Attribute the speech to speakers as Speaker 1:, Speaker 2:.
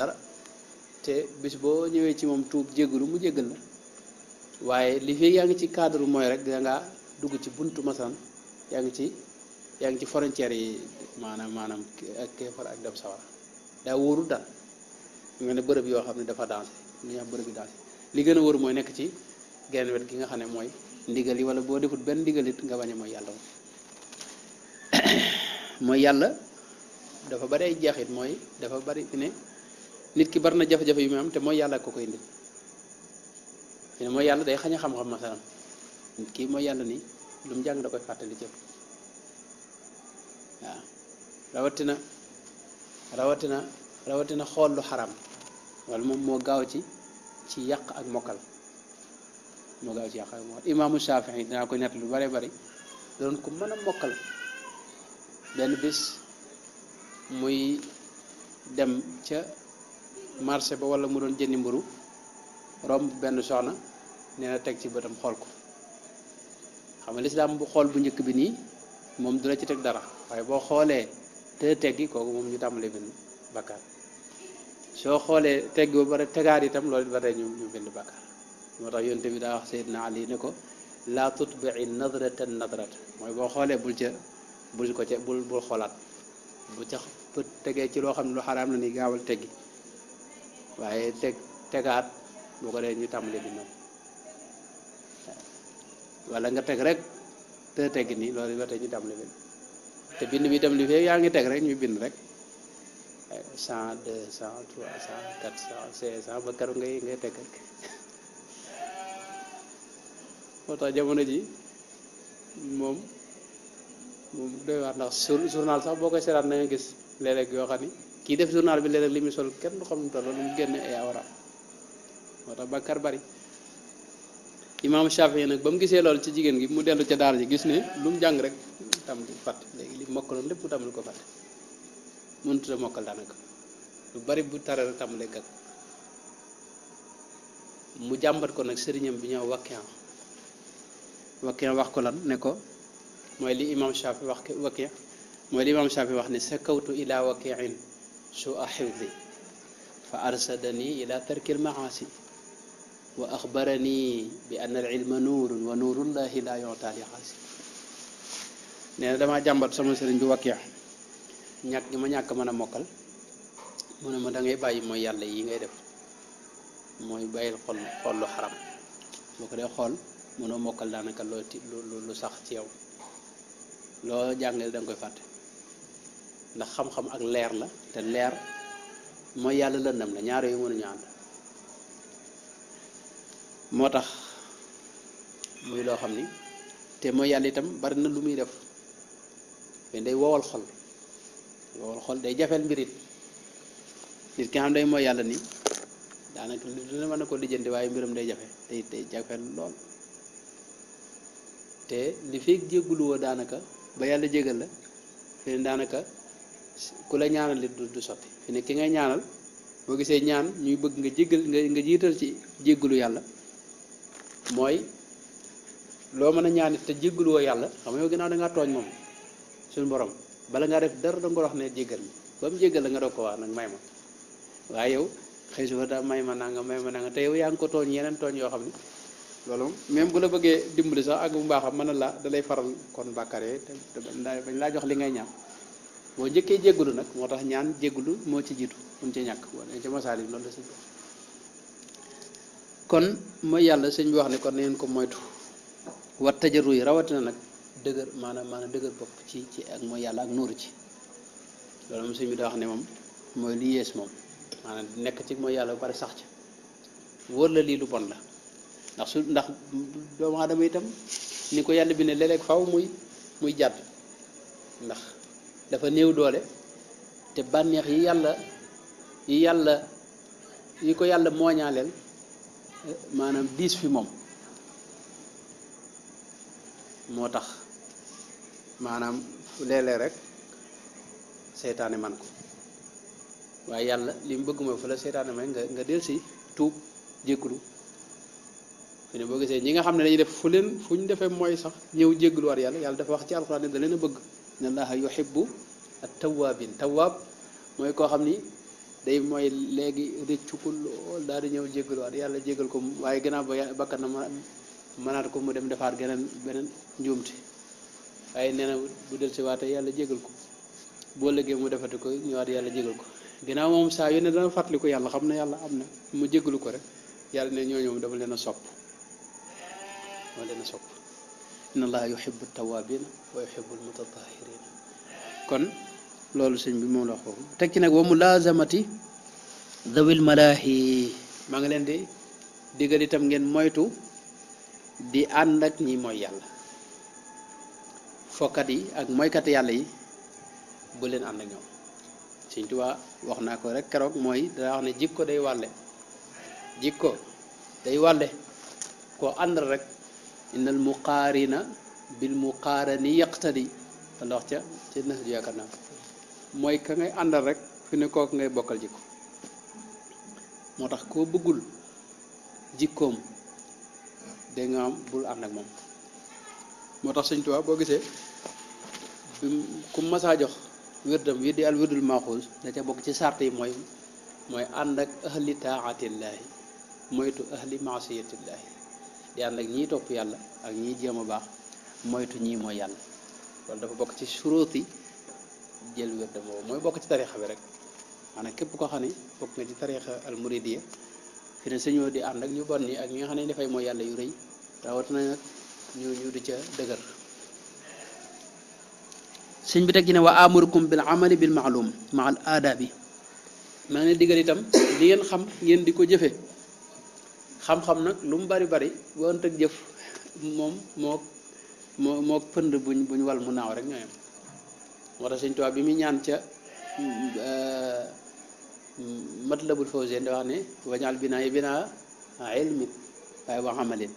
Speaker 1: dara te bis boo ñëwee ci moom tuub jéggalu mu jéggal la waaye li fi yaa ngi ci cadre mooy rek da nga dugg ci buntu masalan yaa ngi ci frontière yi maanaam ak kéefar ak dem sawara daa wóorul dara nga ne bërëb yoo xam ne dafa dansé li ñuy wax bërëb yi dansé li gën a wóor mooy nekk ci genn wet gi nga xam ne mooy ndigal yi wala boo defut benn ndigal it nga bañ a mooy yàlla mooy yàlla dafa bari ay jeexit mooy dafa bari fi ne nit ki bari na jafe-jafe yu muy am te mooy yàlla ko koy indil fi ne mooy yàlla day xañ a xam-xam masalan nit ki mooy yàlla ni lu mu jàng da koy fàttali jëf waaw rawatina xool lu xaram wala moom moo gaaw ci yàq ak mokkal imaamu Shafii dinaa ko nett lu bare bari doon ko mën a mokkal benn bis muy dem ca marché ba wala mu doon jëndi mburu romb benn soxna nee na teg ci bëtam xool ko xam nga lislaam bu xool bu njëkk bi nii moom du la ci teg dara waaye boo xoolee te teggi kooku moom ñu tàmbalee bind bakkaar soo xoolee teggi ba bare tegaat itam loolu ba tey ñu bind bakkaar moo tax yonte bi daa wax Seydina Ali ne ko laa tutbi'i nadratan nadrata mooy boo xoolee bul xoolaat bu ca tegee ci loo xam ne lu xaraam la ni gaawal teggi waaye tegaat boo ko dee ñu tàmbalee bind wala nga teg rek te teggi nii loolu ba tey ñu tàmbalee bind te bind bi itam li fee yaa ngi teg rek ñu bind rek 100 200 300 400 500 ba keroog ngay teg rek moo tax jamono ji moom doy waar ndax journal sax boo koy seetaat na nga gis léeg-léeg yoo xam ni kii def journal bi léeg-léeg li muy sol kenn du xam nu toll lu mu génne ay awra moo tax bàkkaar bari imaam Shafii nag ba mu gisee loolu ci jigéen gi mu dellu ca daara ji gis ne lu mu jàng rek tam di fàtte léegi li mokkaloon lépp tam lu ko fàtte mënut a mokkal daanaka lu bari bu tare rek tam lay gàgg mu jàmbat ko nag sëriñam bi ñëw Wakiya wax ko lan ne ko mooy li imam Shafi wax Wakiya mooy li imam Shafi wax ne sakawtu ila wakiin su'a hifzi fa arsadani ila tarkil maasi wa axbarani bi anna al ilma nuurun wa nuurullahi la yu'ta li xaasi nee na damaa jàmbat sama sëriñ bi Wakiya ñàkk gi ma ñàkk mën a mokkal mu ne ma da ngay bàyyi mooy yàlla yi ngay def mooy bàyyil xool lu xaram boo ko dee xool mënoo mokkal daanaka lu sax ci yow loo jàngale da nga koy fàtte ndax xam-xam ak leer la te leer mooy yàlla lëndam la ñaar yu mënuñu ànd moo tax muy loo xam ni te mooy yàlla itam bari na lu muy def mais day wowal xol day jafeel mbirit nit ki xam day mooy yàlla ni daanaka dina mën na ko lijjanti waaye mbiram day jafe day jafeel lool te li fekk jégguluwoo daanaka ba yàlla jégal la fi ne daanaka ku la ñaanal li du sotti fi ne ki ngay ñaanal boo gisee ñaan ñuy bëgg nga jéggal nga jiital ci jéggulu yàlla mooy loo mën a ñaanit te jégguluwoo yàlla xam nga yow ginnaaw da ngaa tooñ moom suñu borom bala ngaa def dara da nga ko wax ne jéggal mi ba mu jéggal la nga doog ko wax nag may ma waaye yow xëy suba da may ma nanga te yow yaa ngi ko tooñ yeneen tooñ yoo xam ne loolu même bu la bëggee dimbali sax ak bu mbaaxam mën na la da lay faral kon bàkkaar yooyu te bañ laa jox li ngay ñaan boo njëkkee jéggulu nag moo tax ñaan jéggulu moo ci jiitu mun ci ñàkk wala ci masaal yi loolu la sëñ bi kon mooy yàlla sëñ bi wax ne kon neen ko moytu war tajaru yi rawatina nag dëgër maanaam dëgër bopp ci ak mooy yàlla ak nuuru ci loolu moom sëñ bi da wax ne moom mooy li yées moom maanaam nekk ci mooy yàlla ba pare sax ca wóor la lii lu bon la ndax doomu aadama itam ni ko yàlla bi ne léeg-léeg faw muy jàdd ndax dafa néew doole te bànneex yi ko yàlla mooñaaleel maanaam diis fi moom moo tax maanaam léeg-léeg rek seytaane man ko waaye yàlla li mu bëgg mooy fu la seytaane may nga del si tuub jéggulu fi ne boo gisee ñi nga xam ne dañuy def fu ñu defee mooy sax ñëw jéggulu war yàlla dafa wax ci alxuraan ne da leen a bëgg inna allaha yuhibbu at-tawwabin tawwaab mooy koo xam ni day mooy léegi rëccu ko lool daal di ñëw jéggaluwaat yàlla jéggal ko waaye gannaaw ba bakkan na mënaat ko mu dem defaat beneen njuumte waaye nee na bu del si waate yàlla jéggal ko boo léegi mu defati ko ñëwaat yàlla jéggal ko ginnaaw moom saa yu ne dana fàttaliku yàlla xam ne yàlla am na mu jéggalu ko rek yàlla ne ñoo ñoom dafa leen a sopp inna allaha yuhibbu tawabina wa yuhibbu almutatahirina kon loolu sëñ bi moom la wax foofu teg ci nag wa mulazamati dawil malaahi maa ngi leen di digal itam ngeen moytu di ànd ak ñi mooy yàlla fokkat yi ak moykat yàlla yi bu leen ànd ak ñoom Sëñ Tuubaa wax naa ko rek keroog mooy daa wax ne jikko day wàlle koo àndal rek innal muqaarina bil muqaarani yaqtadi la wax ca nas ji yaakaar naa mooy ka ngay àndal rek fi ne kooku ngay bokkal jikko moo tax koo bëggul jikkoom da nga am bul ànd ak moom moo tax Sëñ Tuubaa boo gisee ku masaa jox wirdam wi di al wirdul maaxuus da ca bokk ci sart yi mooy ànd ak ahli taatillaahi moytu ahli maasiyatillaahi di ànd ak ñii topp yàlla ak ñii jéem a baax moytu ñii mooy yàlla loolu dafa bokk ci suróoti jël wirdam boobu mooy bokk ci tarixa bi rek maanaam képp koo xam ne bokk nga ci tarixa al muridiya fi ne sañoo di ànd ak ñu bon ñi ak ñi nga xam ne dafay mooy yàlla yu rëy rawatina nag ñu di ca dëgër sëñ bi teg ci ne wa amurukum bil amali bil maalum ma al aadabi maa ngi digal itam li ngeen xam ngeen di ko jëfe xam-xam nag lu mu bari bari wante ak jëf moom moo pënd buñ wal mu naaw rek ñooyam moo tax Sëñ Tuubaa bi muy ñaan ca Matlabul Fawzayni da wax ne wañaal binaa yi binaa ilmin waaye wa amalin